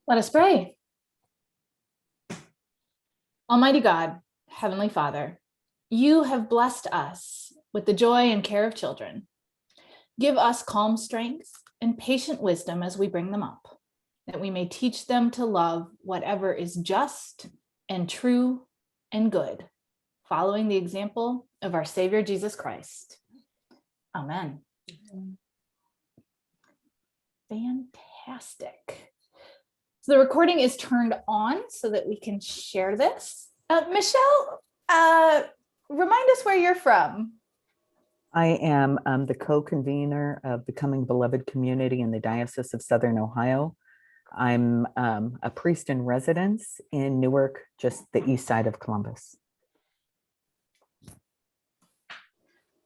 Let us pray. Almighty God, Heavenly Father, you have blessed us with the joy and care of children. Give us calm strength and patient wisdom as we bring them up, that we may teach them to love whatever is just and true and good, following the example of our Savior Jesus Christ. Amen. Fantastic. So the recording is turned on so that we can share this. Michelle, remind us where you're from. I am the co-convener of Becoming Beloved Community in the Diocese of Southern Ohio. I'm a priest in residence in Newark, just the east side of Columbus.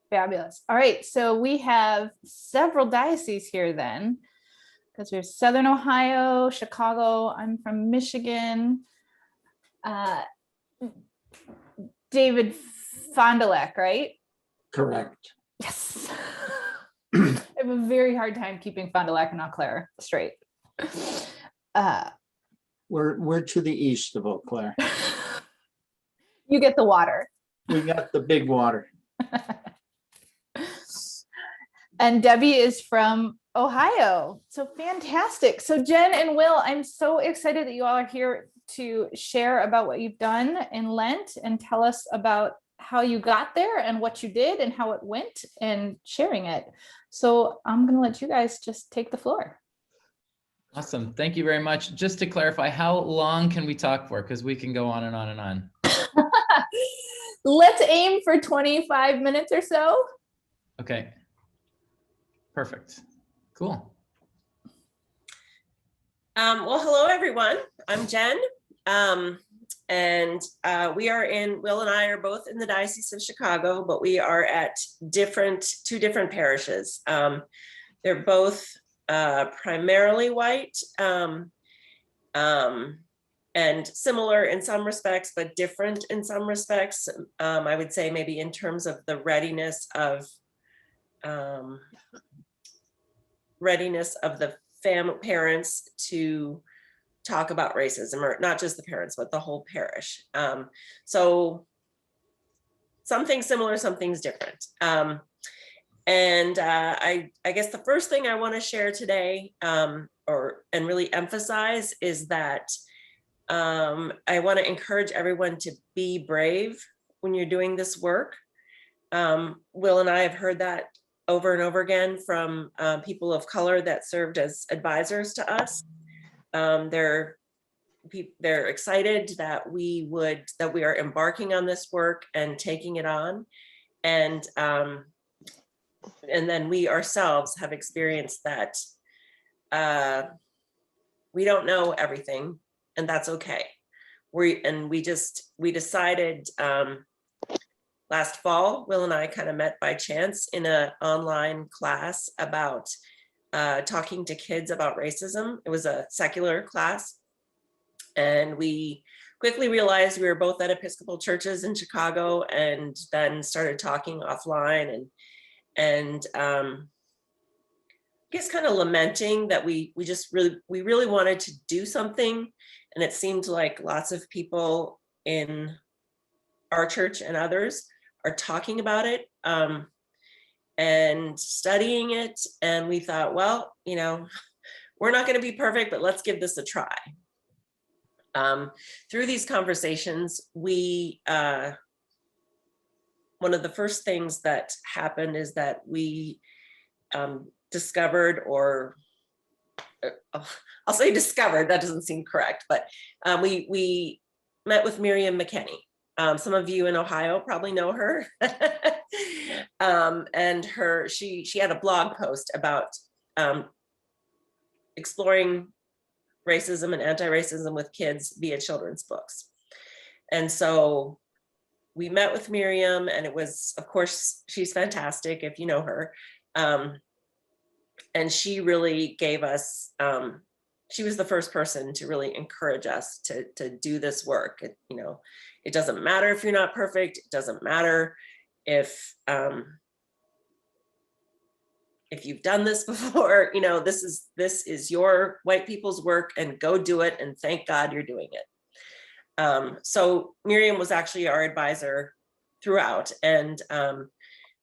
Fabulous. All right, so we have several dioceses here then, because we have Southern Ohio, Chicago. I'm from Michigan. David Fond du Lac, right? Correct. Yes. I have a very hard time keeping Fond du Lac and Eau Claire straight. We're to the east of Eau Claire. You get the water. We got the big water. And Debbie is from Ohio. So fantastic. So Jen and Will, I'm so excited that you all are here to share about what you've done in Lent and tell us about how you got there and what you did and how it went and sharing it. So I'm going to let you guys just take the floor. Awesome. Thank you very much. Just to clarify, how long can we talk for? Because we can go on and on and on. Let's aim for 25 minutes or so. Okay. Perfect. Cool. Well, hello, everyone. I'm Jen. We are Will and I are both in the Diocese of Chicago, but we are at two different parishes. They're both primarily white and similar in some respects, but different in some respects. I would say maybe in terms of the readiness of the parents to talk about racism, or not just the parents, but the whole parish. So some things similar, some things different. I guess the first thing I want to share today, and really emphasize, is that I want to encourage everyone to be brave when you're doing this work. Will and I have heard that over and over again from people of color that served as advisors to us. They're excited that we are embarking on this work and taking it on, and then we ourselves have experienced that we don't know everything, and that's okay. We decided last fall, Will and I kind of met by chance in an online class about talking to kids about racism. It was a secular class. And we quickly realized we were both at Episcopal churches in Chicago, and then started talking offline and I guess kind of lamenting that we really wanted to do something. And it seemed like lots of people in our church and others are talking about it and studying it. And we thought, well, we're not going to be perfect, but let's give this a try. Through these conversations, one of the first things that happened is that we discovered, or I'll say discovered, that doesn't seem correct, but we met with Miriam McKenney. Some of you in Ohio probably know her. And she had a blog post about exploring racism and anti-racism with kids via children's books. And so we met with Miriam, and it was, of course, she's fantastic if you know her. And she really gave us, she was the first person to really encourage us to do this work. It doesn't matter if you're not perfect. It doesn't matter if if you've done this before, you know, this is your white people's work, and go do it, and thank God you're doing it. So Miriam was actually our advisor throughout, and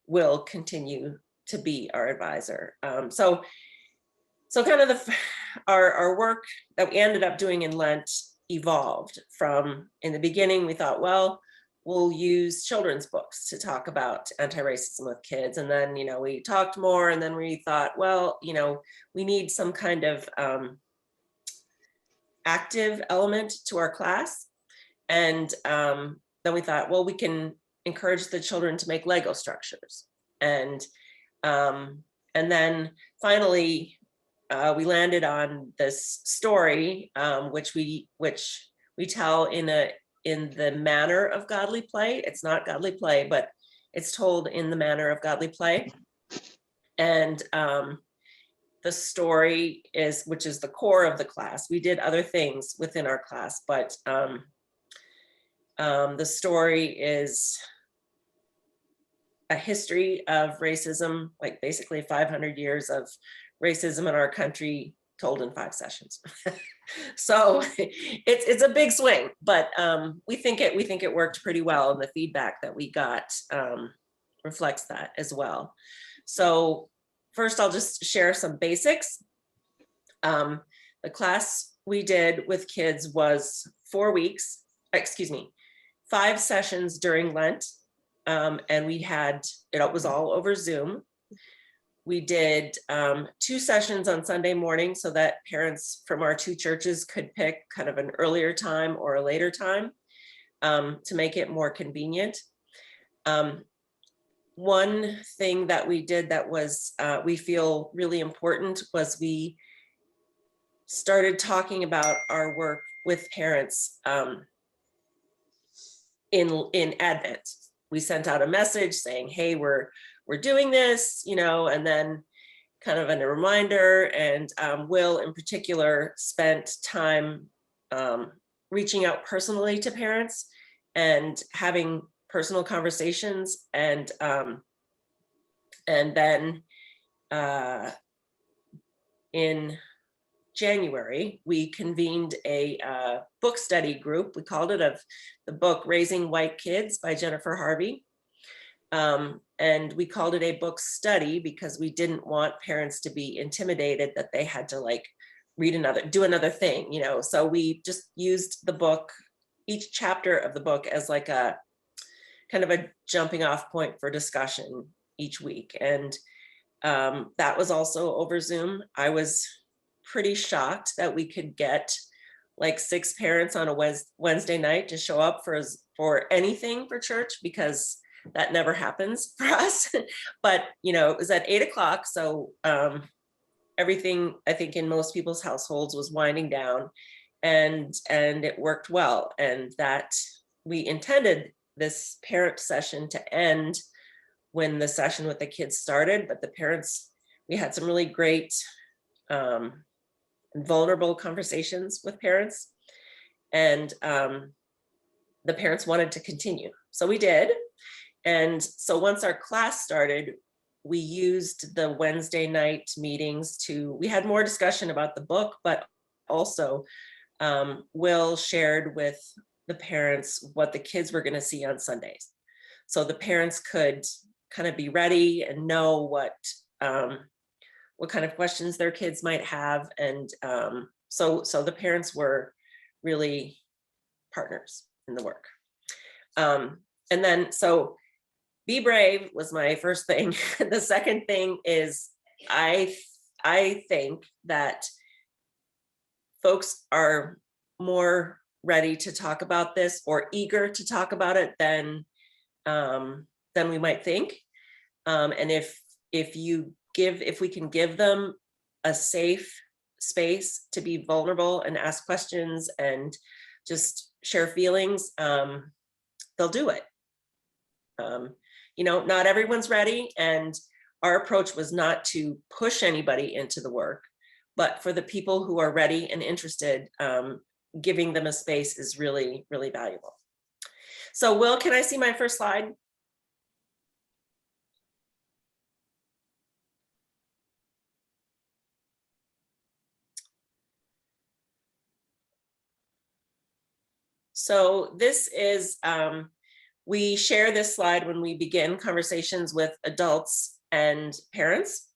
will continue to be our advisor. So kind of our work that we ended up doing in Lent evolved from, in the beginning, we thought, well, we'll use children's books to talk about anti-racism with kids. And then, you know, we talked more, and then we thought, well, you know, we need some kind of active element to our class. And then we thought, well, we can encourage the children to make Lego structures. And then finally, we landed on this story, which we tell in the manner of godly play. It's not godly play, but it's told in the manner of godly play. And the story is, which is the core of the class. We did other things within our class, but the story is a history of racism, like basically 500 years of racism in our country, told in 5 sessions. So it's a big swing, but we think it worked pretty well, and the feedback that we got reflects that as well. So first, I'll just share some basics. The class we did with kids was 4 weeks, 5 sessions during Lent. And we had, it was all over Zoom. We did 2 sessions on Sunday morning so that parents from our 2 churches could pick kind of an earlier time or a later time to make it more convenient. One thing that we did that was, we feel really important, was we started talking about our work with parents in Advent. We sent out a message saying, hey, we're doing this, you know, and then kind of a reminder. And Will in particular spent time reaching out personally to parents and having personal conversations. And then in January, we convened a book study group. We called it of the book Raising White Kids by Jennifer Harvey. And we called it a book study because we didn't want parents to be intimidated that they had to like do another thing, you know. So we just used the book, each chapter of the book, as like a kind of a jumping off point for discussion each week. And that was also over Zoom. I was pretty shocked that we could get like 6 parents on a Wednesday night to show up for anything for church, because that never happens for us. But, you know, it was at 8 o'clock. So everything, I think, in most people's households was winding down, and it worked well. And that we intended this parent session to end when the session with the kids started, but the parents, we had some really great vulnerable conversations with parents, and the parents wanted to continue. So we did. And so once our class started, we used the Wednesday night meetings we had more discussion about the book, but also Will shared with the parents what the kids were going to see on Sundays. So the parents could kind of be ready and know what kind of questions their kids might have. And so the parents were really partners in the work. And then, so be brave was my first thing. The second thing is, I think that folks are more ready to talk about this, or eager to talk about it, than we might think. And if we can give them a safe space to be vulnerable and ask questions and just share feelings, they'll do it. You know, not everyone's ready, and our approach was not to push anybody into the work, but for the people who are ready and interested, giving them a space is really, really valuable. So Will, can I see my first slide? So this is, we share this slide when we begin conversations with adults and parents.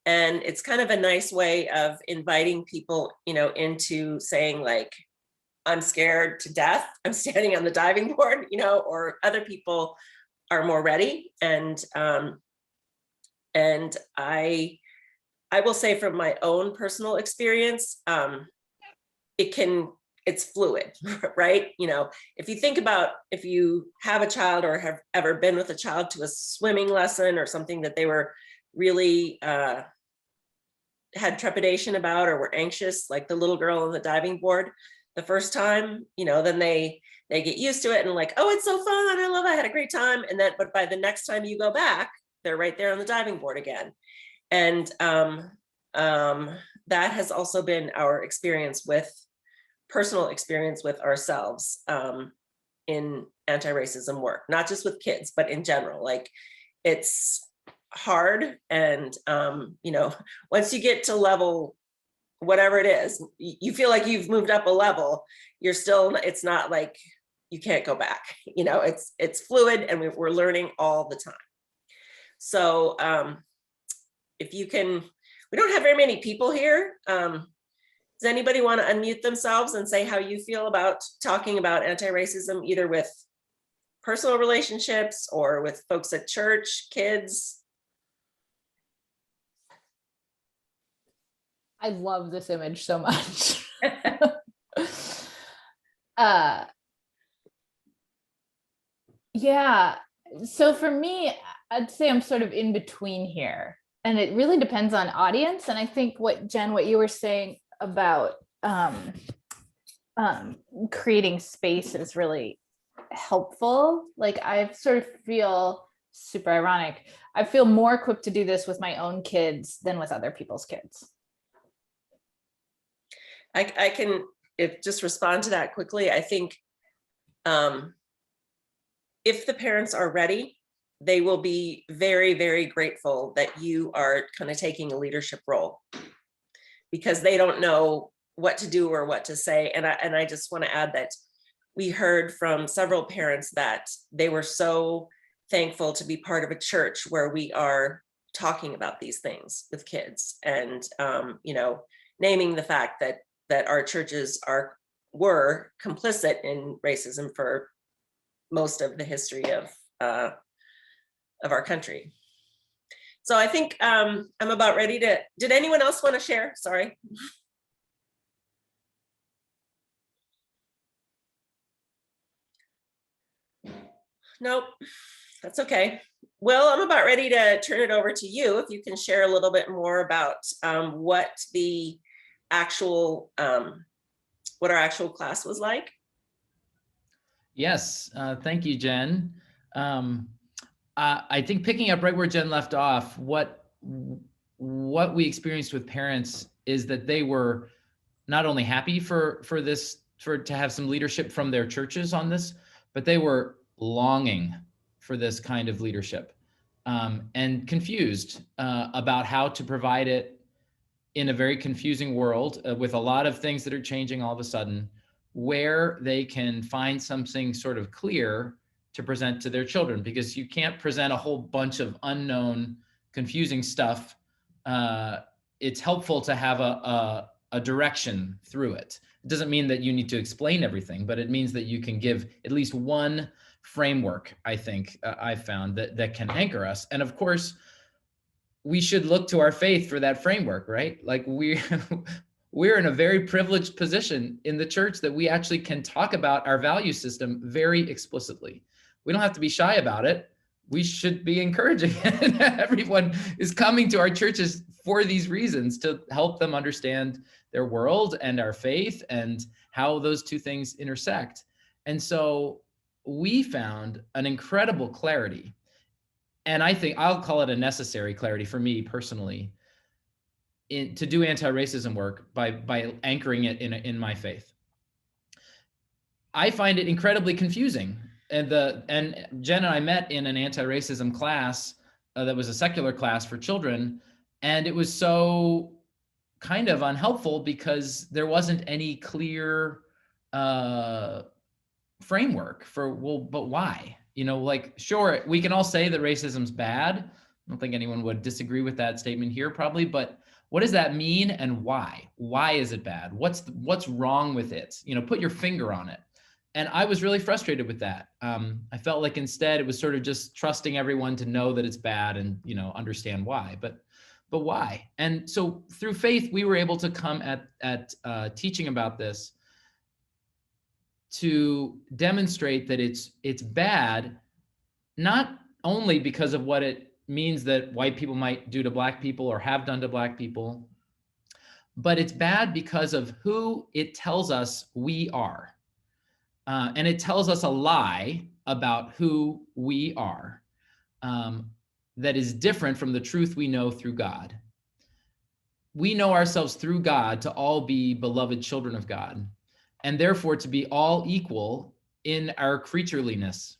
And it's kind of a nice way of inviting people, into saying like, I'm scared to death, I'm standing on the diving board, or other people are more ready. And I will say from my own personal experience, it's fluid, right? If you think about, if you have a child or have ever been with a child to a swimming lesson or something that they were really had trepidation about or were anxious, like the little girl on the diving board the first time, then they get used to it and like, oh, it's so fun, I love it, I had a great time. And then, but by the next time you go back, they're right there on the diving board again. And that has also been our personal experience with ourselves in anti-racism work, not just with kids, but in general. Like, it's hard. And, once you get to level, whatever it is, you feel like you've moved up a level, it's not like you can't go back, it's fluid, and we're learning all the time. So if you can, we don't have very many people here. Does anybody want to unmute themselves and say how you feel about talking about anti-racism, either with personal relationships or with folks at church, kids? I love this image so much. Yeah. So for me, I'd say I'm sort of in between here, and it really depends on audience. And I think what you were saying about creating space is really helpful. Like, I sort of feel super ironic. I feel more equipped to do this with my own kids than with other people's kids. I can just respond to that quickly. I think if the parents are ready, they will be very, very grateful that you are kind of taking a leadership role, because they don't know what to do or what to say. And I just want to add that we heard from several parents that they were so thankful to be part of a church where we are talking about these things with kids, and naming the fact that our churches were complicit in racism for most of the history of our country. So I think I'm about ready to, did anyone else want to share? Sorry. Nope, that's okay. Well, I'm about ready to turn it over to you. If you can share a little bit more about what our actual class was like. Yes, thank you, Jen. I think picking up right where Jen left off, what we experienced with parents is that they were not only happy to have some leadership from their churches on this, but they were longing for this kind of leadership, and confused about how to provide it in a very confusing world with a lot of things that are changing all of a sudden, where they can find something sort of clear to present to their children, because you can't present a whole bunch of unknown, confusing stuff. It's helpful to have a direction through it. It doesn't mean that you need to explain everything, but it means that you can give at least one framework, I think, I've found that can anchor us. And of course, we should look to our faith for that framework, right? Like we're in a very privileged position in the church that we actually can talk about our value system very explicitly. We don't have to be shy about it. We should be encouraging it. Everyone is coming to our churches for these reasons, to help them understand their world and our faith and how those two things intersect. And so we found an incredible clarity. And I think I'll call it a necessary clarity for me personally, to do anti-racism work by anchoring it in my faith. I find it incredibly confusing. And Jen and I met in an anti-racism class that was a secular class for children. And it was so kind of unhelpful because there wasn't any clear framework for, well, but why? You know, like, sure, we can all say that racism's bad. I don't think anyone would disagree with that statement here, probably, but what does that mean and why? Why is it bad? What's wrong with it? You know, put your finger on it. And I was really frustrated with that. I felt like instead it was sort of just trusting everyone to know that it's bad and, you know, understand why. But why? And so through faith, we were able to come at teaching about this to demonstrate that it's bad, not only because of what it means that white people might do to Black people or have done to Black people, but it's bad because of who it tells us we are. And it tells us a lie about who we are, that is different from the truth we know through God. We know ourselves through God to all be beloved children of God, and therefore to be all equal in our creatureliness.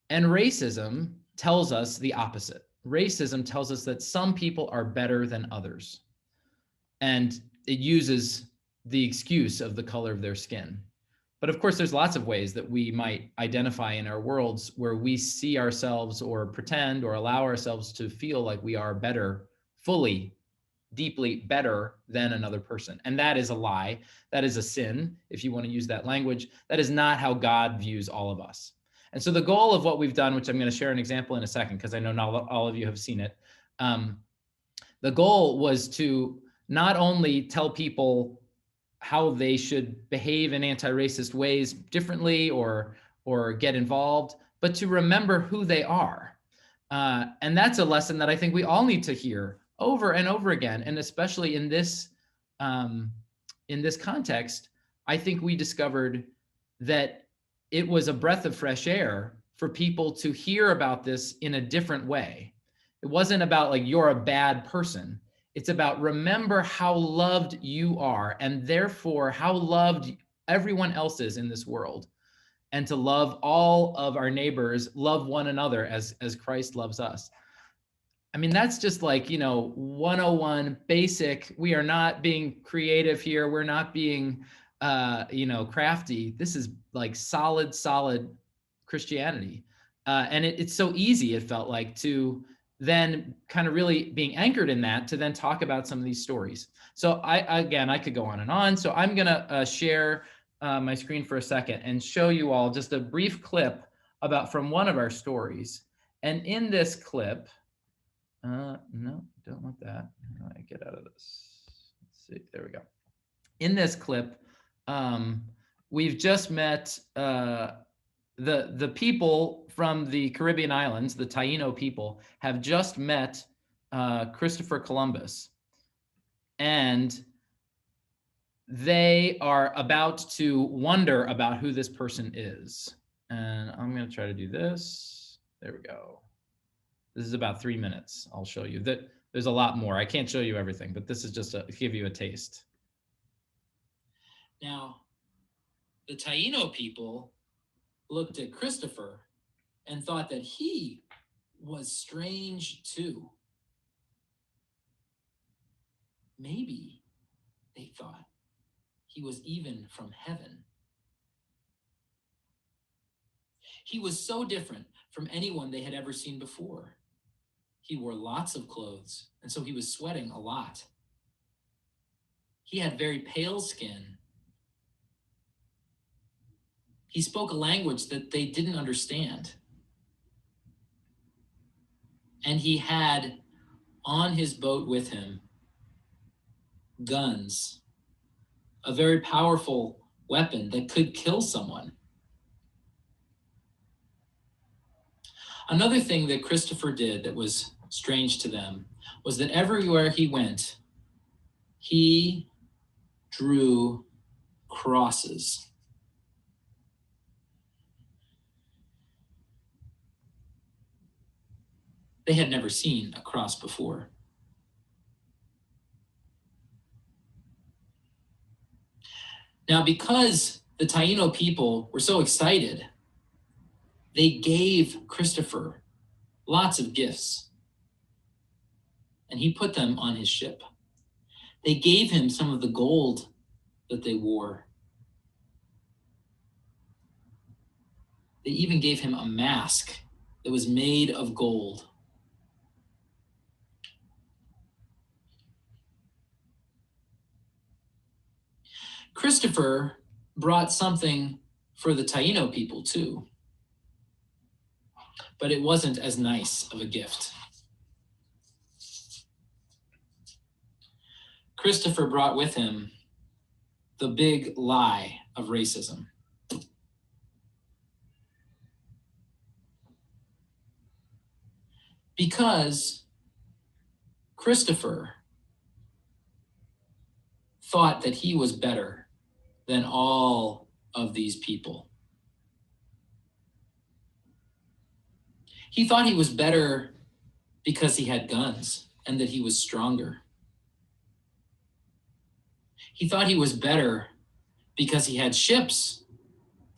And racism tells us the opposite. Racism tells us that some people are better than others, and it uses the excuse of the color of their skin. But of course, there's lots of ways that we might identify in our worlds where we see ourselves or pretend or allow ourselves to feel like we are better, fully, deeply better than another person. And that is a lie. That is a sin, if you want to use that language. That is not how God views all of us. And so the goal of what we've done, which I'm going to share an example in a second, because I know not all of you have seen it. The goal was to not only tell people how they should behave in anti-racist ways differently or get involved, but to remember who they are. And that's a lesson that I think we all need to hear over and over again. And especially in this context, I think we discovered that it was a breath of fresh air for people to hear about this in a different way. It wasn't about like, you're a bad person. It's about remember how loved you are, and therefore how loved everyone else is in this world, and to love all of our neighbors, love one another as Christ loves us. I mean, that's just like, 101 basic. We are not being creative here. We're not being, crafty. This is like solid Christianity. And it's so easy, it felt like, to then kind of really being anchored in that, to then talk about some of these stories. So I could go on and on. So I'm gonna share my screen for a second and show you all just a brief clip from one of our stories. And in this clip, no, don't want that. How do I get out of this? Let's see, there we go. In this clip, we've just met the people from the Caribbean islands, the Taino people, have just met Christopher Columbus. And they are about to wonder about who this person is. And I'm going to try to do this. There we go. This is about 3 minutes. I'll show you that there's a lot more. I can't show you everything, but this is just to give you a taste. Now, the Taino people looked at Christopher and thought that he was strange too. Maybe they thought he was even from heaven. He was so different from anyone they had ever seen before. He wore lots of clothes, and so he was sweating a lot. He had very pale skin. He spoke a language that they didn't understand. And he had on his boat with him guns, a very powerful weapon that could kill someone. Another thing that Christopher did that was strange to them was that everywhere he went, he drew crosses. They had never seen a cross before. Now, because the Taino people were so excited, they gave Christopher lots of gifts, and he put them on his ship. They gave him some of the gold that they wore. They even gave him a mask that was made of gold. Christopher brought something for the Taino people too, but it wasn't as nice of a gift. Christopher brought with him the big lie of racism. Because Christopher thought that he was better than all of these people. He thought he was better because he had guns and that he was stronger. He thought he was better because he had ships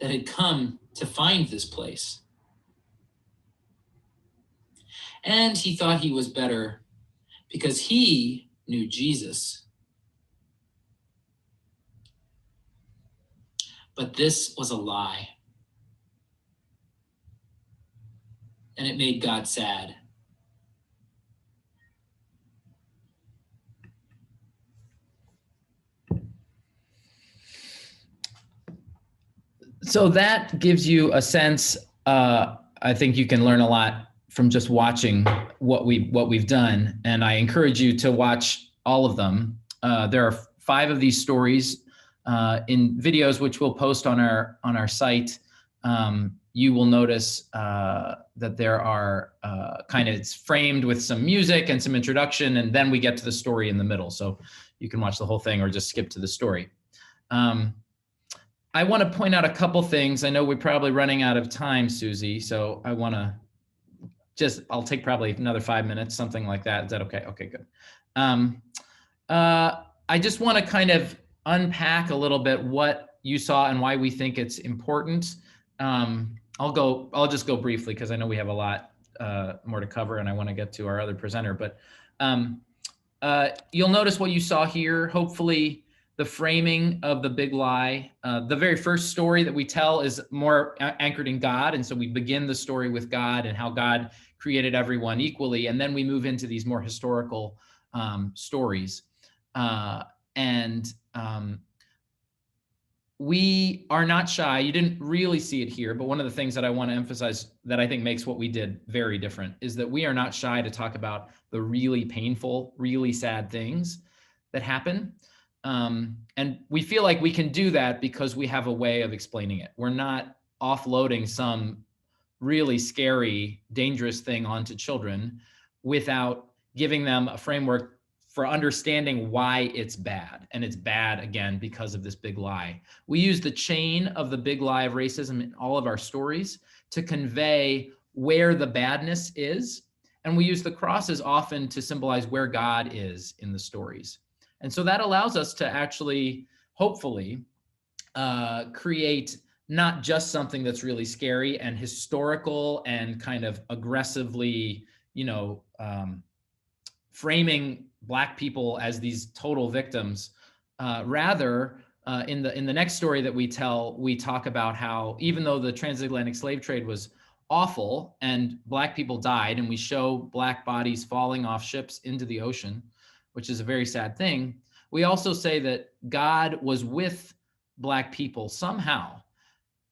that had come to find this place. And he thought he was better because he knew Jesus. But this was a lie. And it made God sad. So that gives you a sense. I think you can learn a lot from just watching what we've done, and I encourage you to watch all of them. There are 5 of these stories in videos, which we'll post on our site. You will notice that there are it's framed with some music and some introduction, and then we get to the story in the middle. So you can watch the whole thing or just skip to the story. I want to point out a couple things. I know we're probably running out of time, Susie, so I want to I'll take probably another 5 minutes, something like that. Is that okay? Okay, good. I just want to kind of unpack a little bit what you saw and why we think it's important. I'll just go briefly because I know we have a lot more to cover and I want to get to our other presenter, but you'll notice what you saw here. Hopefully the framing of the big lie. The very first story that we tell is more anchored in God. And so we begin the story with God and how God created everyone equally. And then we move into these more historical stories. We are not shy. You didn't really see it here, but one of the things that I want to emphasize that I think makes what we did very different is that we are not shy to talk about the really painful, really sad things that happen. And we feel like we can do that because we have a way of explaining it. We're not offloading some really scary, dangerous thing onto children without giving them a framework for understanding why it's bad. And it's bad, again, because of this big lie. We use the chain of the big lie of racism in all of our stories to convey where the badness is. And we use the crosses often to symbolize where God is in the stories. And so that allows us to actually, hopefully, create not just something that's really scary and historical and kind of aggressively, framing Black people as these total victims. Rather, in the next story that we tell, we talk about how even though the transatlantic slave trade was awful and Black people died, and we show Black bodies falling off ships into the ocean, which is a very sad thing, we also say that God was with Black people somehow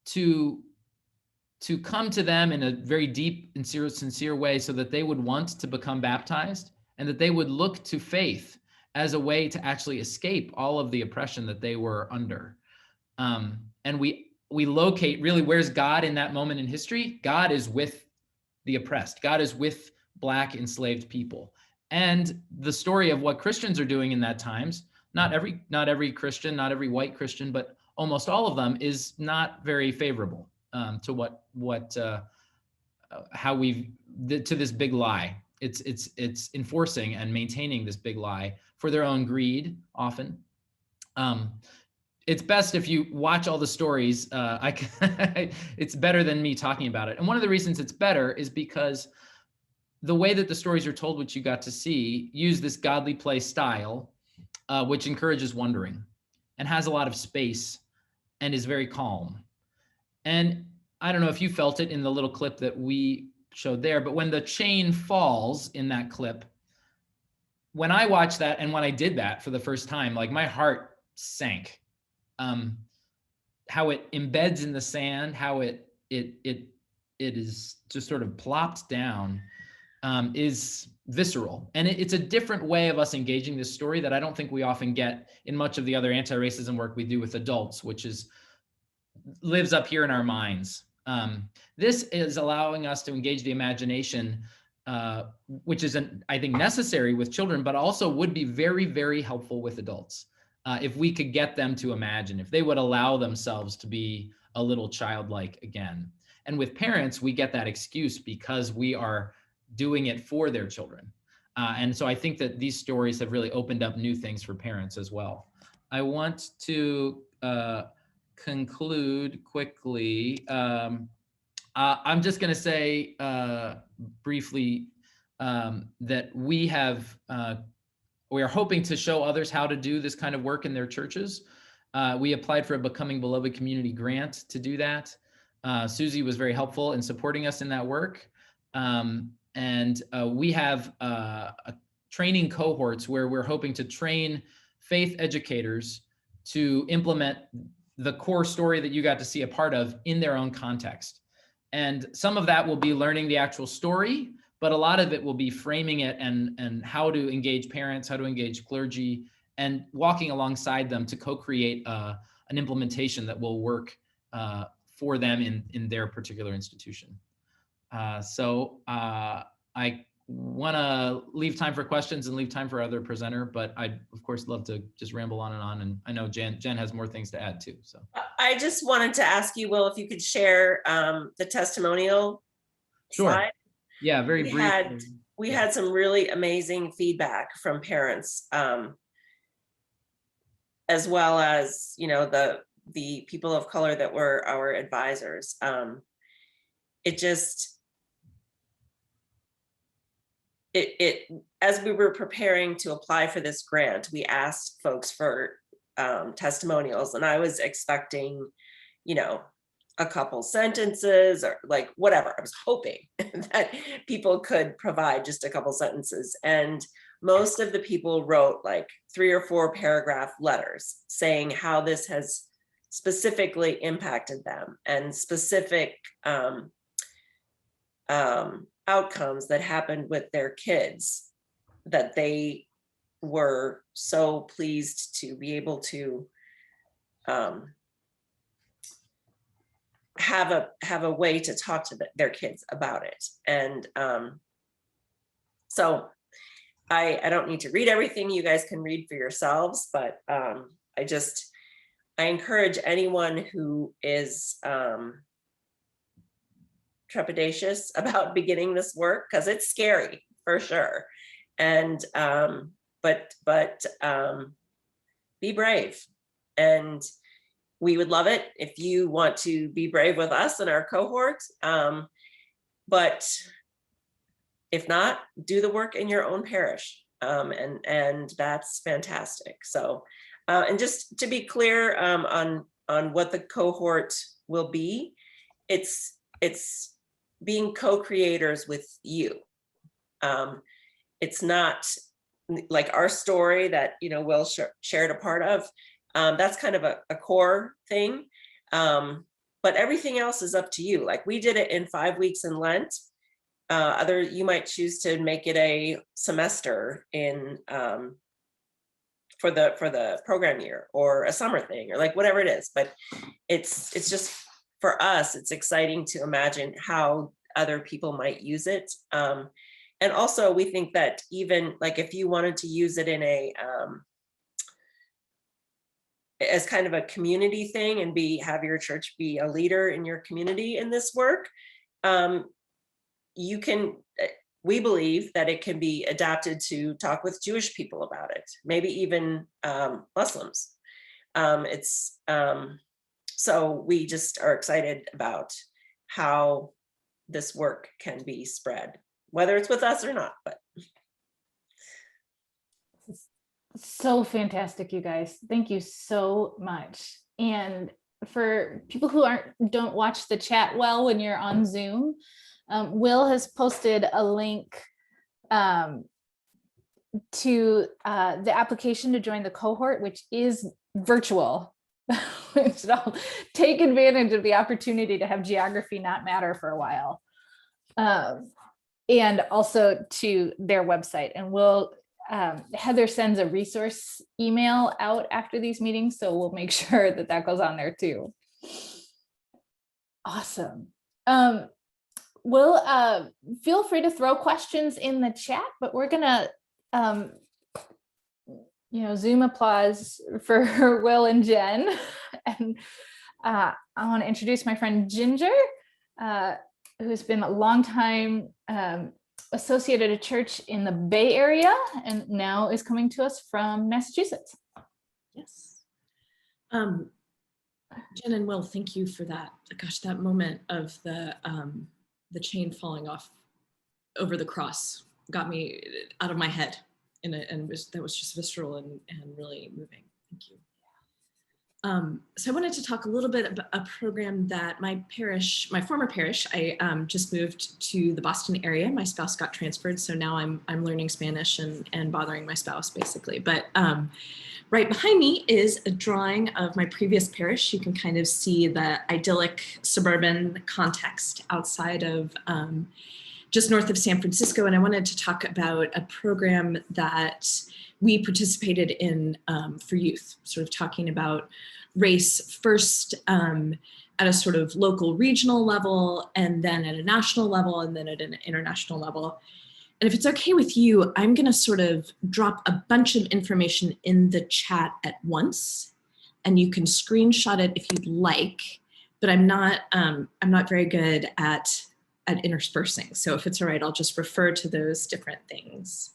to come to them in a very deep and sincere way so that they would want to become baptized and that they would look to faith as a way to actually escape all of the oppression that they were under. And we locate really, where's God in that moment in history? God is with the oppressed. God is with Black enslaved people. And the story of what Christians are doing in that times, not every Christian, not every white Christian, but almost all of them, is not very favorable to how we've to this big lie. It's enforcing and maintaining this big lie for their own greed often. It's best if you watch all the stories. It's better than me talking about it. And one of the reasons it's better is because the way that the stories are told, which you got to see, use this godly play style, which encourages wondering and has a lot of space and is very calm. And I don't know if you felt it in the little clip that we showed there, but when the chain falls in that clip, when I watched that and when I did that for the first time, like my heart sank. How it embeds in the sand, how it is just sort of plopped down, is visceral. And it's a different way of us engaging this story that I don't think we often get in much of the other anti-racism work we do with adults, which is lives up here in our minds. This is allowing us to engage the imagination, which is, I think, necessary with children, but also would be very, very helpful with adults. If we could get them to imagine, if they would allow themselves to be a little childlike again. And with parents, we get that excuse because we are doing it for their children. And so I think that these stories have really opened up new things for parents as well. I want to conclude quickly. I'm just going to say briefly that we are hoping to show others how to do this kind of work in their churches. We applied for a Becoming Beloved Community grant to do that. Susie was very helpful in supporting us in that work. And we have training cohorts where we're hoping to train faith educators to implement the core story that you got to see a part of in their own context. And some of that will be learning the actual story, but a lot of it will be framing it and how to engage parents, how to engage clergy, and walking alongside them to co-create an implementation that will work for them in their particular institution. So I want to leave time for questions and leave time for other presenter, but I'd of course love to just ramble on. And I know Jen has more things to add too. So I just wanted to ask you, Will, if you could share the testimonial sure. slide. Yeah, very briefly. We had some really amazing feedback from parents, as well as, you know, the people of color that were our advisors. As we were preparing to apply for this grant, we asked folks for testimonials, and I was expecting, you know, a couple sentences or like whatever. I was hoping that people could provide just a couple sentences. And most of the people wrote like 3 or 4 paragraph letters saying how this has specifically impacted them and specific outcomes that happened with their kids that they were so pleased to be able to have a way to talk to their kids about it. And so I don't need to read everything. You guys can read for yourselves, but I encourage anyone who is trepidatious about beginning this work, because it's scary for sure. And but be brave. And we would love it if you want to be brave with us in our cohort. But if not, do the work in your own parish. And that's fantastic. So, and just to be clear on what the cohort will be, it's being co-creators with you. It's not like our story that, you know, Will shared a part of. That's kind of a core thing. But everything else is up to you. Like we did it in 5 weeks in Lent. You might choose to make it a semester in for the program year, or a summer thing, or like whatever it is. But it's just, for us, it's exciting to imagine how other people might use it. And also we think that even like if you wanted to use it in a as kind of a community thing and have your church be a leader in your community in this work, you can, we believe that it can be adapted to talk with Jewish people about it, maybe even Muslims. So we just are excited about how this work can be spread, whether it's with us or not. But So fantastic, you guys. Thank you so much. And for people who don't watch the chat well when you're on Zoom, Will has posted a link to the application to join the cohort, which is virtual. So take advantage of the opportunity to have geography not matter for a while. And also to their website. And Heather sends a resource email out after these meetings, so we'll make sure that that goes on there too. Awesome. We'll feel free to throw questions in the chat, but we're gonna Zoom applause for Will and Jen. And I want to introduce my friend Ginger, who's been a long time associate at a church in the Bay Area and now is coming to us from Massachusetts. Yes. Jen and Will, thank you for that. Gosh, that moment of the chain falling off over the cross got me out of my head, and that was just visceral and really moving. Thank you. So I wanted to talk a little bit about a program that my former parish, I just moved to the Boston area. My spouse got transferred, so now I'm learning Spanish and bothering my spouse basically. But right behind me is a drawing of my previous parish. You can kind of see the idyllic suburban context outside of just north of San Francisco. And I wanted to talk about a program that we participated in for youth, sort of talking about race first at a sort of local regional level, and then at a national level, and then at an international level. And if it's okay with you, I'm gonna sort of drop a bunch of information in the chat at once, and you can screenshot it if you'd like, but I'm not very good at interspersing. So if it's all right, I'll just refer to those different things.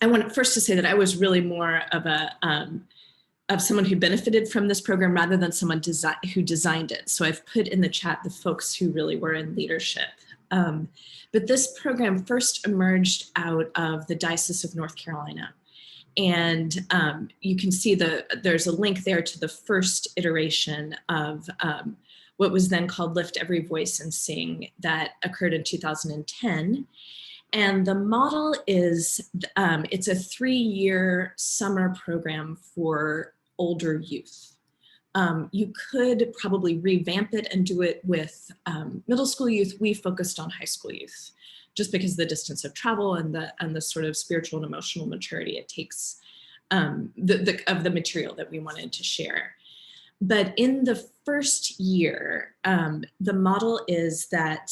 I want first to say that I was really more of someone who benefited from this program rather than someone who designed it. So I've put in the chat the folks who really were in leadership. But this program first emerged out of the Diocese of North Carolina. And you can see there's a link there to the first iteration of what was then called Lift Every Voice and Sing that occurred in 2010. And the model is, it's a 3-year summer program for older youth. You could probably revamp it and do it with middle school youth. We focused on high school youth, just because of the distance of travel and the sort of spiritual and emotional maturity it takes of the material that we wanted to share. But in the first year, the model is that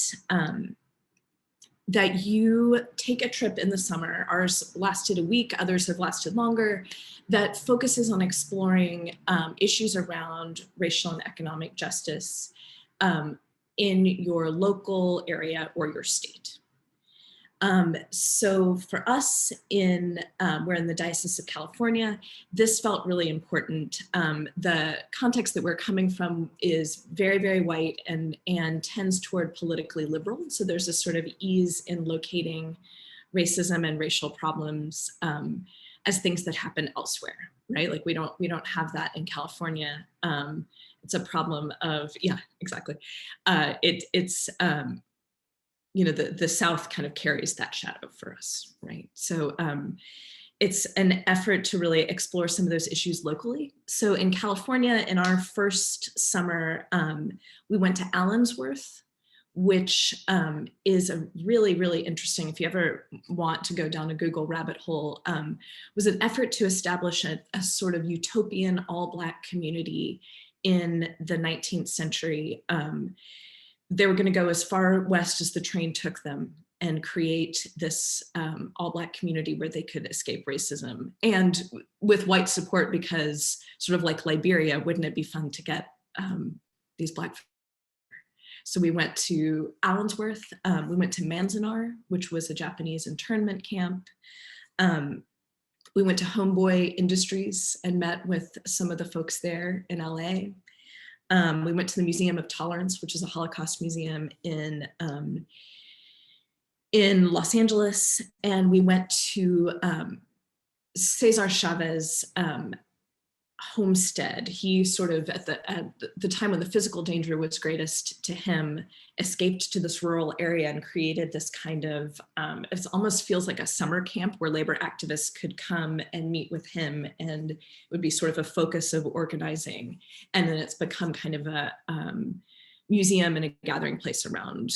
that you take a trip in the summer. Ours lasted a week, others have lasted longer, that focuses on exploring issues around racial and economic justice in your local area or your state. So for us, we're in the Diocese of California. This felt really important. The context that we're coming from is very, very white and tends toward politically liberal. So there's a sort of ease in locating racism and racial problems as things that happen elsewhere, right? Like we don't have that in California. It's a problem of, yeah, exactly. The South kind of carries that shadow for us, right? So it's an effort to really explore some of those issues locally. So in California, in our first summer, we went to Allensworth, which is a really, really interesting, if you ever want to go down a Google rabbit hole, was an effort to establish a sort of utopian all-Black community in the 19th century. They were going to go as far west as the train took them and create this all-Black community where they could escape racism, and with white support, because sort of like Liberia, wouldn't it be fun to get these Black? So we went to Allensworth, we went to Manzanar, which was a Japanese internment camp. We went to Homeboy Industries and met with some of the folks there in LA. We went to the Museum of Tolerance, which is a Holocaust museum in Los Angeles. And we went to Cesar Chavez homestead. He sort of at the time when the physical danger was greatest to him, escaped to this rural area and created this kind of, it almost feels like a summer camp where labor activists could come and meet with him, and it would be sort of a focus of organizing. And then it's become kind of a museum and a gathering place around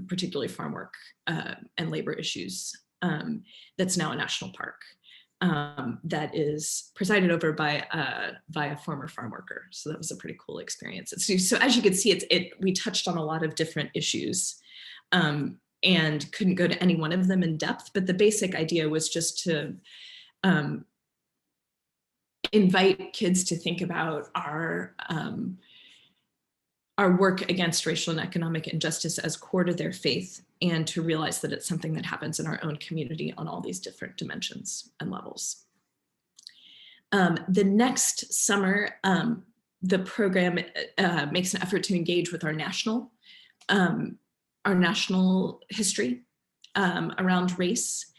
particularly farm work and labor issues. That's now a national park. That is presided over by a former farm worker. So that was a pretty cool experience. So as you can see, we touched on a lot of different issues and couldn't go to any one of them in depth, but the basic idea was just to invite kids to think about our work against racial and economic injustice as core to their faith, and to realize that it's something that happens in our own community on all these different dimensions and levels. The next summer, the program makes an effort to engage with our national history around race.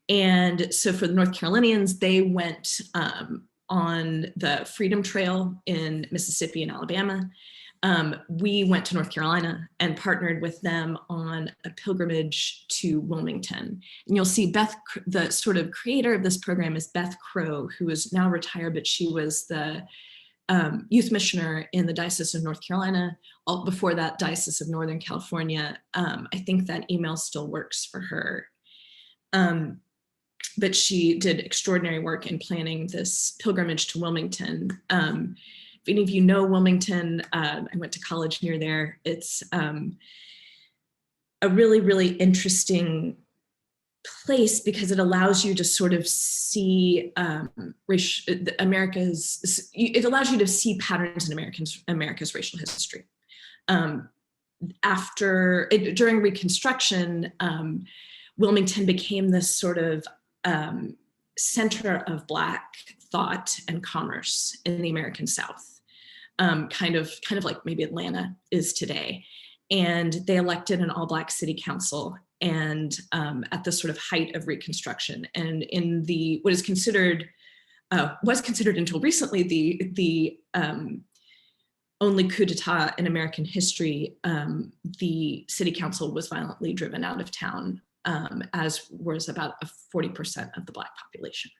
And so for the North Carolinians, they went on the Freedom Trail in Mississippi and Alabama. We went to North Carolina and partnered with them on a pilgrimage to Wilmington. And you'll see Beth, the sort of creator of this program is Beth Crow, who is now retired, but she was the youth missioner in the Diocese of North Carolina. Before that, Diocese of Northern California. I think that email still works for her. But she did extraordinary work in planning this pilgrimage to Wilmington. If any of you know Wilmington, I went to college near there. It's a really, really interesting place because it allows you to sort of see it allows you to see patterns in America's racial history. During Reconstruction, Wilmington became this sort of center of Black thought and commerce in the American South. Kind of like maybe Atlanta is today. And they elected an all-Black city council, and at the sort of height of Reconstruction, and in what is considered, was considered until recently, the only coup d'etat in American history, the city council was violently driven out of town, as was about 40% of the Black population.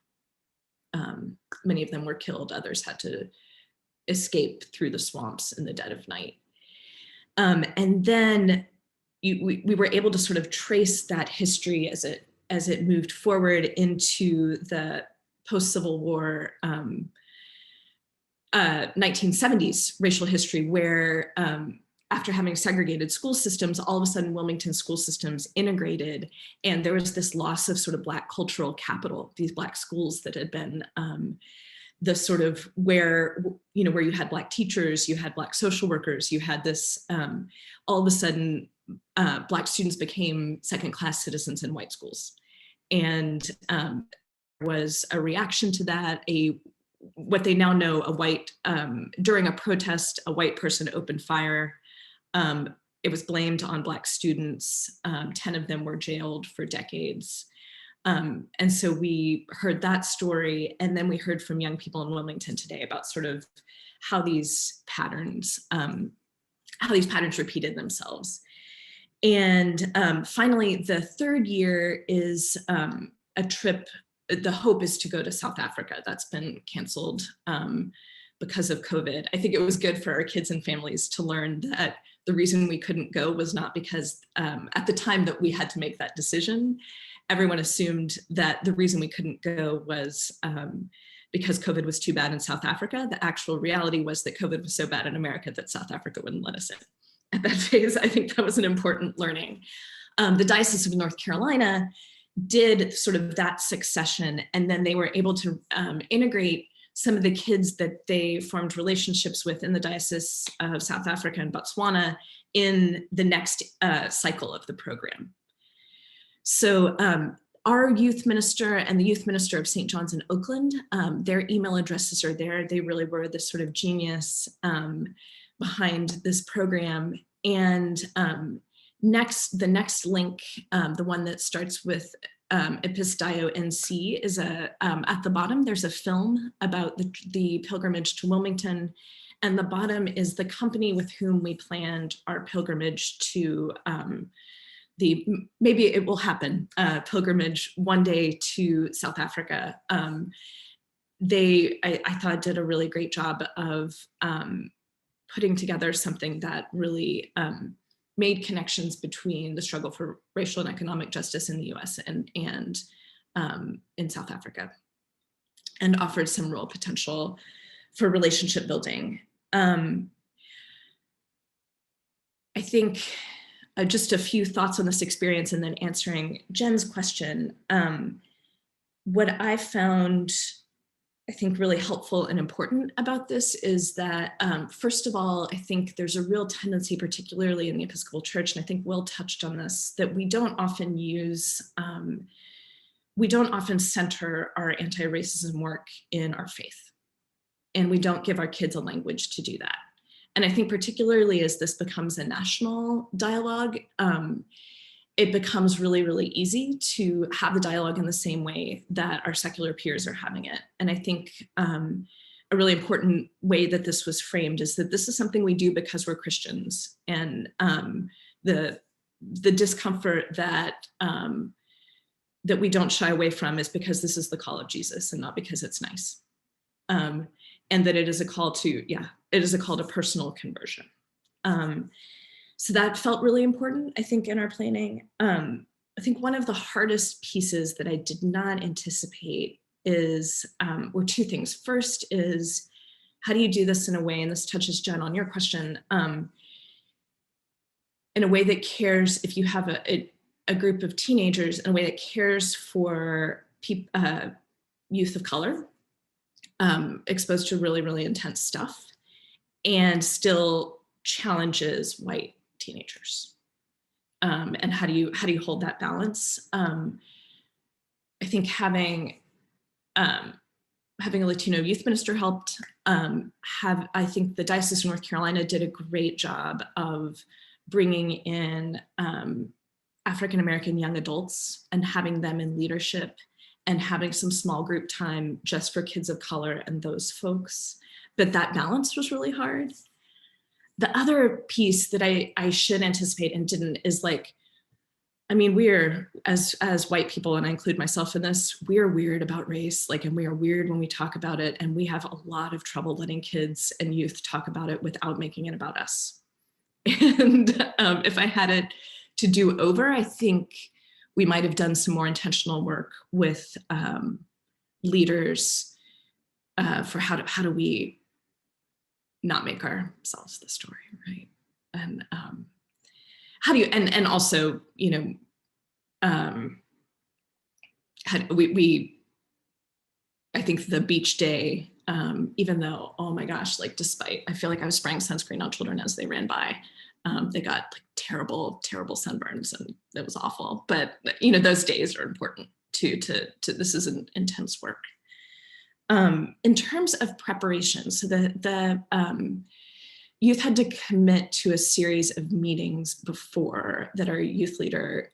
Many of them were killed, others had to escape through the swamps in the dead of night. And then we were able to sort of trace that history as it moved forward into the post-Civil War 1970s racial history, where after having segregated school systems, all of a sudden Wilmington school systems integrated, and there was this loss of sort of Black cultural capital, these Black schools that had been the sort of where you had Black teachers, you had Black social workers, you had this, all of a sudden, Black students became second-class citizens in white schools. And was a reaction to that, what they now know, during a protest, a white person opened fire. It was blamed on Black students. 10 of them were jailed for decades. And so we heard that story, and then we heard from young people in Wilmington today about sort of how these patterns repeated themselves. And finally, the third year is a trip. The hope is to go to South Africa. That's been canceled because of COVID. I think it was good for our kids and families to learn that the reason we couldn't go was not because at the time that we had to make that decision, everyone assumed that the reason we couldn't go was because COVID was too bad in South Africa. The actual reality was that COVID was so bad in America that South Africa wouldn't let us in. At that phase, I think that was an important learning. The Diocese of North Carolina did sort of that succession, and then they were able to integrate some of the kids that they formed relationships with in the Diocese of South Africa and Botswana in the next cycle of the program. So our youth minister and the youth minister of St. John's in Oakland, their email addresses are there. They really were the sort of genius behind this program. And The next link, the one that starts with Epistio NC, is at the bottom, there's a film about the pilgrimage to Wilmington. And the bottom is the company with whom we planned our pilgrimage to maybe it will happen, pilgrimage one day to South Africa. I thought did a really great job of putting together something that really made connections between the struggle for racial and economic justice in the US and in South Africa, and offered some real potential for relationship building. I think just a few thoughts on this experience and then answering Jen's question. What I found, I think, really helpful and important about this is that, first of all, I think there's a real tendency, particularly in the Episcopal Church, and I think Will touched on this, that we don't often center our anti-racism work in our faith. And we don't give our kids a language to do that. And I think particularly as this becomes a national dialogue, it becomes really, really easy to have the dialogue in the same way that our secular peers are having it. And I think a really important way that this was framed is that this is something we do because we're Christians. And the discomfort that we don't shy away from is because this is the call of Jesus and not because it's nice. And that it is a call to, it is a call to personal conversion. So that felt really important, I think, in our planning. I think one of the hardest pieces that I did not anticipate were two things. First is, how do you do this in a way, and this touches, Jen, on your question, in a way that cares, if you have a group of teenagers, in a way that cares for youth of color, exposed to really, really intense stuff, and still challenges white teenagers. And how do you hold that balance? I think having a Latino youth minister helped. I think the Diocese of North Carolina did a great job of bringing in African-American young adults and having them in leadership and having some small group time just for kids of color and those folks. But that balance was really hard. The other piece that I should anticipate and didn't is like, I mean, we're, as white people, and I include myself in this, we're weird about race, and we are weird when we talk about it, and we have a lot of trouble letting kids and youth talk about it without making it about us. And if I had it to do over, I think we might have done some more intentional work with leaders for how do we not make ourselves the story, right? And how do you, and also, I think the beach day, even though, oh my gosh, despite, I feel like I was spraying sunscreen on children as they ran by, they got terrible, terrible sunburns, and it was awful. But those days are important too. This is an intense work. In terms of preparation, so the youth had to commit to a series of meetings before that our youth leader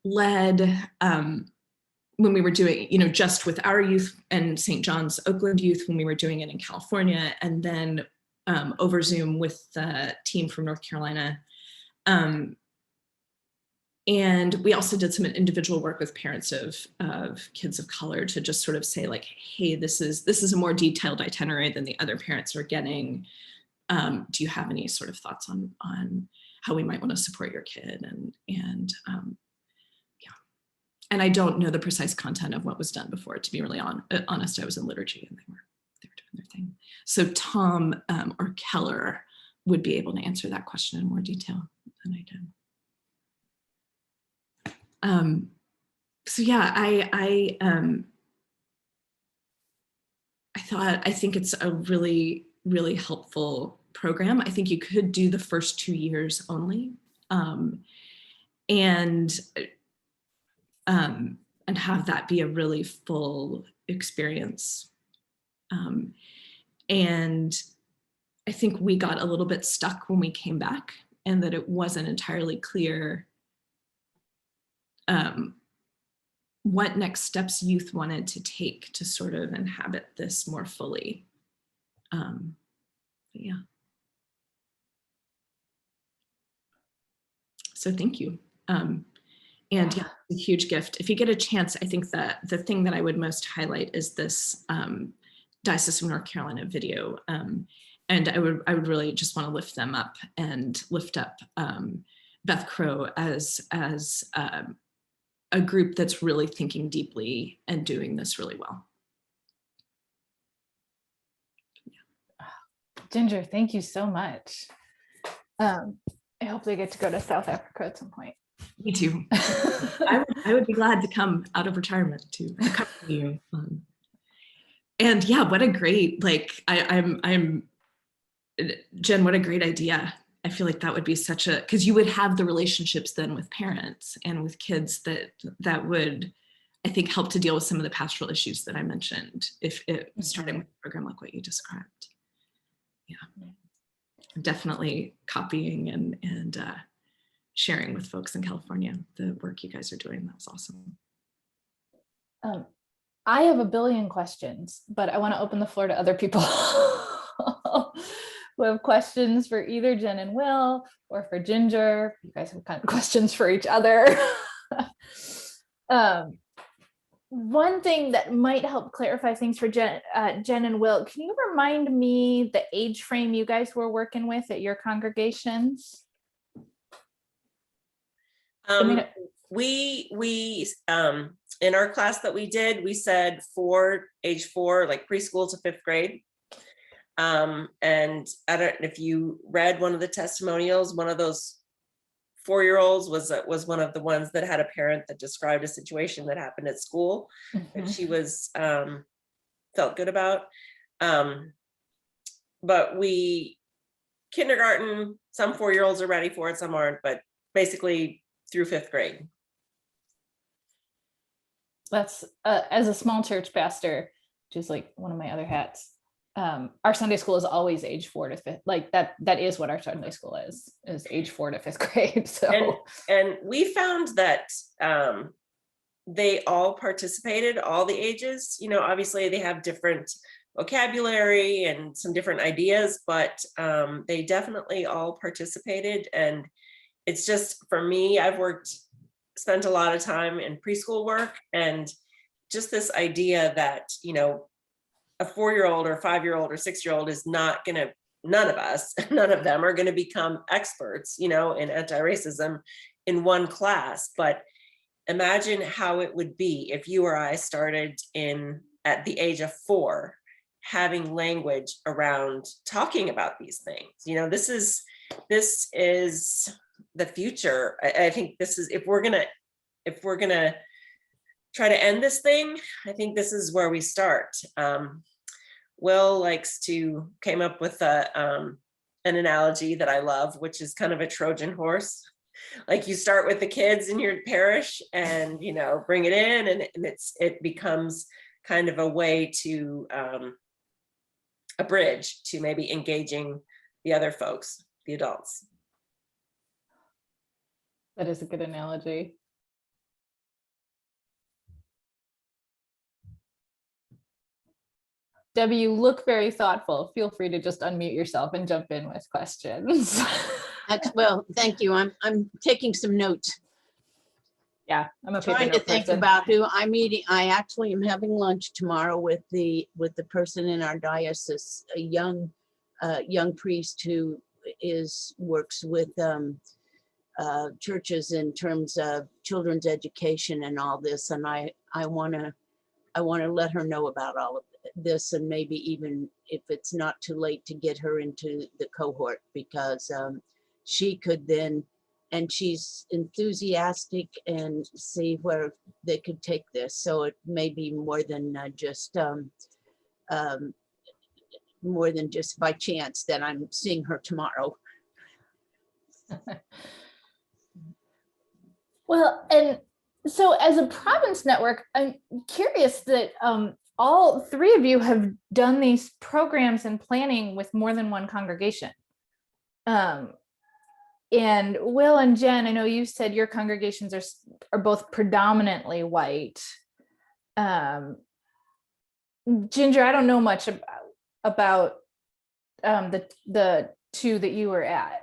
led when we were doing, just with our youth and St. John's Oakland youth when we were doing it in California, and then over Zoom with the team from North Carolina. And we also did some individual work with parents of kids of color to just sort of say hey, this is a more detailed itinerary than the other parents are getting. Do you have any sort of thoughts on how we might want to support your kid? And I don't know the precise content of what was done before. To be really honest, I was in liturgy and they were doing their thing. So Tom or Keller would be able to answer that question in more detail than I did. So yeah, I think it's a really, really helpful program. I think you could do the first 2 years only, and have that be a really full experience. And I think we got a little bit stuck when we came back and that it wasn't entirely clear what next steps youth wanted to take to sort of inhabit this more fully. Yeah. So thank you. And yeah, a huge gift. If you get a chance, I think that the thing that I would most highlight is this Diocese of North Carolina video. And I would really just want to lift them up and lift up Beth Crow as a group that's really thinking deeply and doing this really well. Ginger, thank you so much. I hope they get to go to South Africa at some point. Me too. I would be glad to come out of retirement to accompany you. And yeah, what a great, like, I'm Jen, what a great idea. I feel like that would be such a, because you would have the relationships then with parents and with kids that would, I think, help to deal with some of the pastoral issues that I mentioned, if it starting with a program like what you described. Yeah, definitely copying and sharing with folks in California the work you guys are doing. That was awesome. I have a billion questions, but I want to open the floor to other people who have questions for either Jen and Will or for Ginger. You guys have kind of questions for each other. One thing that might help clarify things for Jen and Will, can you remind me the age frame you guys were working with at your congregations? We in our class that we did, we said age 4, like preschool to 5th grade. And I don't, if you read one of the testimonials, one of those 4-year-olds was one of the ones that had a parent that described a situation that happened at school that she was felt good about. But kindergarten, some 4-year-olds are ready for it, some aren't, but basically through 5th grade. That's as a small church pastor, which is like one of my other hats. Our Sunday school is always age 4 to 5th. Like that is what our Sunday school is age 4 to 5th grade. So and we found that they all participated, all the ages. You know, obviously they have different vocabulary and some different ideas, but they definitely all participated. And it's just, for me, I've spent a lot of time in preschool work, and just this idea that, you know, a 4-year-old or 5-year-old or 6-year-old is not going to, none of them are going to become experts, you know, in anti-racism in one class. But imagine how it would be if you or I started at the age of 4, having language around talking about these things. You know, this is the future. I think this is, if we're gonna try to end this thing, I think this is where we start. Will came up with an analogy that I love, which is kind of a Trojan horse. Like, you start with the kids in your parish and, you know, bring it in, and it becomes kind of a way to a bridge to maybe engaging the other folks, the adults. that is a good analogy. Debbie, you look very thoughtful. Feel free to just unmute yourself and jump in with questions. Well, thank you. I'm taking some notes. Yeah, I'm a paper Trying to note think person. about who I'm meeting. I actually am having lunch tomorrow with the person in our diocese, a young priest who works with churches in terms of children's education and all this. And I want to let her know about all of this, and maybe even if it's not too late to get her into the cohort, because she could then, and she's enthusiastic, and see where they could take this. So it may be more than just by chance that I'm seeing her tomorrow. Well, and so as a province network, I'm curious that all 3 of you have done these programs and planning with more than one congregation. And Will and Jen, I know you said your congregations are both predominantly white. Ginger, I don't know much about the two that you were at.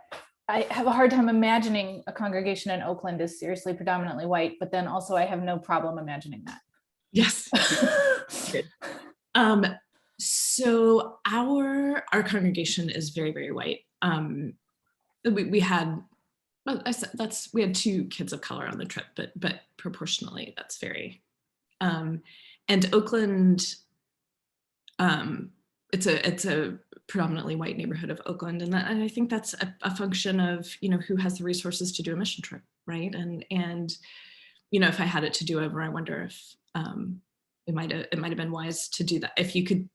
I have a hard time imagining a congregation in Oakland is seriously predominantly white, but then also I have no problem imagining that. Yes. So our congregation is very, very white. We had, well, we had 2 kids of color on the trip, but proportionally that's very, and Oakland, it's a predominantly white neighborhood of Oakland, and I think that's a function of, you know, who has the resources to do a mission trip, right? And you know, if I had it to do over, I wonder if it might have been wise to do that. If you could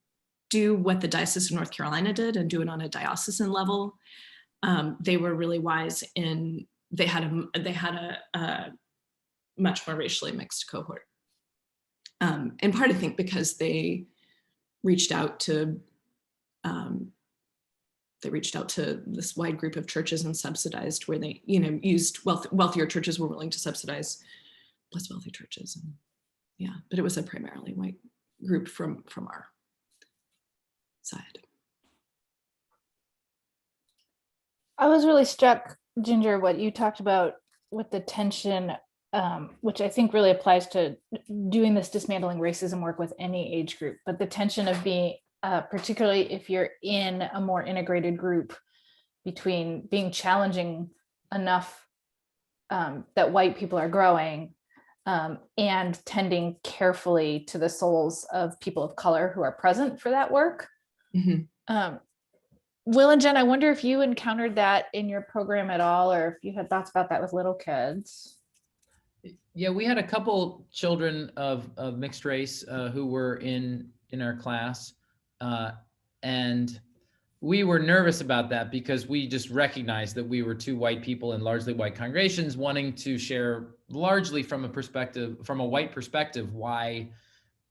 do what the Diocese of North Carolina did and do it on a diocesan level, they were really wise in they had a much more racially mixed cohort. In part, I think, because they reached out to this wide group of churches and subsidized where they, you know, used wealthier churches were willing to subsidize less wealthy churches. And yeah, but it was a primarily white group from our side. I was really struck, Ginger, what you talked about with the tension, which I think really applies to doing this dismantling racism work with any age group, but the tension of being, particularly if you're in a more integrated group, between being challenging enough that white people are growing and tending carefully to the souls of people of color who are present for that work. Mm-hmm. Will and Jen, I wonder if you encountered that in your program at all, or if you had thoughts about that with little kids. Yeah, we had a couple children of mixed race who were in our class, and we were nervous about that because we just recognized that we were 2 white people in largely white congregations wanting to share largely from a white perspective, why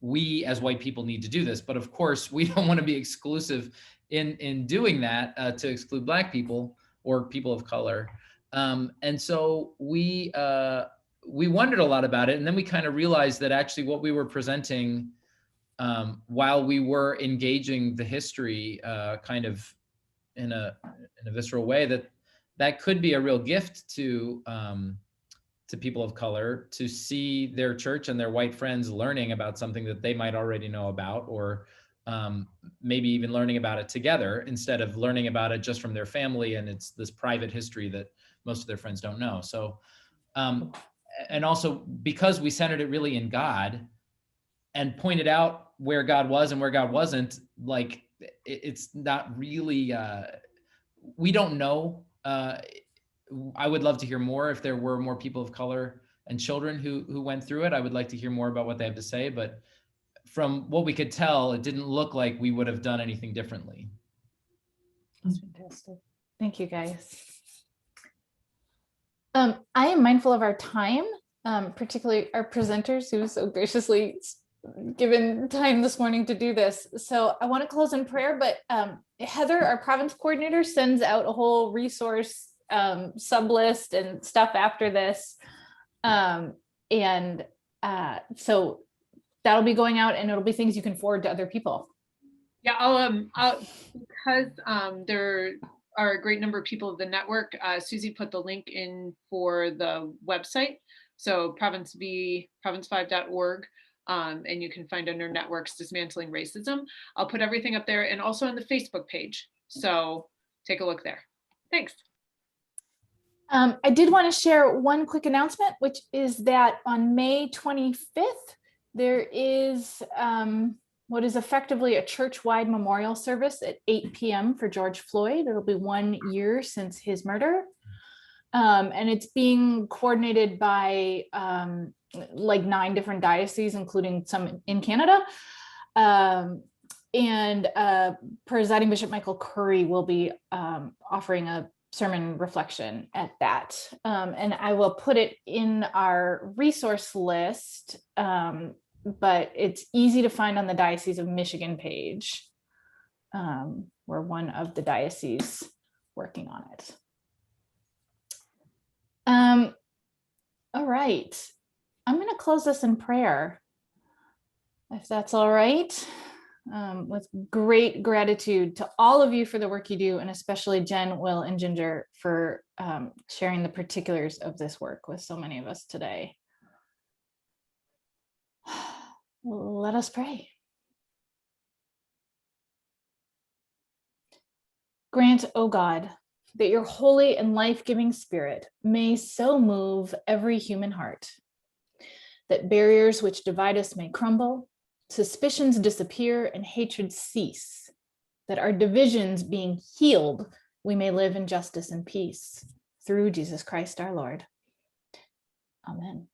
we as white people need to do this. But of course, we don't want to be exclusive in doing that to exclude Black people or people of color. And so we wondered a lot about it. And then we kind of realized that actually what we were presenting while we were engaging the history kind of in a visceral way, that could be a real gift to people of color, to see their church and their white friends learning about something that they might already know about, or maybe even learning about it together instead of learning about it just from their family and it's this private history that most of their friends don't know. So, and also because we centered it really in God and pointed out where God was and where God wasn't, like it's not really, we don't know. I would love to hear more if there were more people of color and children who went through it. I would like to hear more about what they have to say, but from what we could tell, it didn't look like we would have done anything differently. That's fantastic. Thank you, guys. I am mindful of our time, particularly our presenters who so graciously given time this morning to do this. So I want to close in prayer, but Heather, our province coordinator, sends out a whole resource sub list and stuff after this. So that'll be going out and it'll be things you can forward to other people. Yeah, I'll because there are a great number of people of the network. Susie put the link in for the website. So province5.org. And you can find under networks Dismantling Racism. I'll put everything up there and also on the Facebook page. So take a look there. Thanks. I did want to share one quick announcement, which is that on May 25th, there is what is effectively a church-wide memorial service at 8 p.m. for George Floyd. It'll be 1 year since his murder. And it's being coordinated by like 9 different dioceses, including some in Canada. And Presiding Bishop Michael Curry will be offering a sermon reflection at that. And I will put it in our resource list, but it's easy to find on the Diocese of Michigan page. We're one of the dioceses working on it. All right. I'm going to close this in prayer, if that's all right. With great gratitude to all of you for the work you do, and especially Jen, Will, and Ginger for sharing the particulars of this work with so many of us today. Let us pray. Grant, O God, that your holy and life-giving spirit may so move every human heart, that barriers which divide us may crumble, suspicions disappear, and hatred cease, that our divisions being healed, we may live in justice and peace. Through Jesus Christ our Lord. Amen.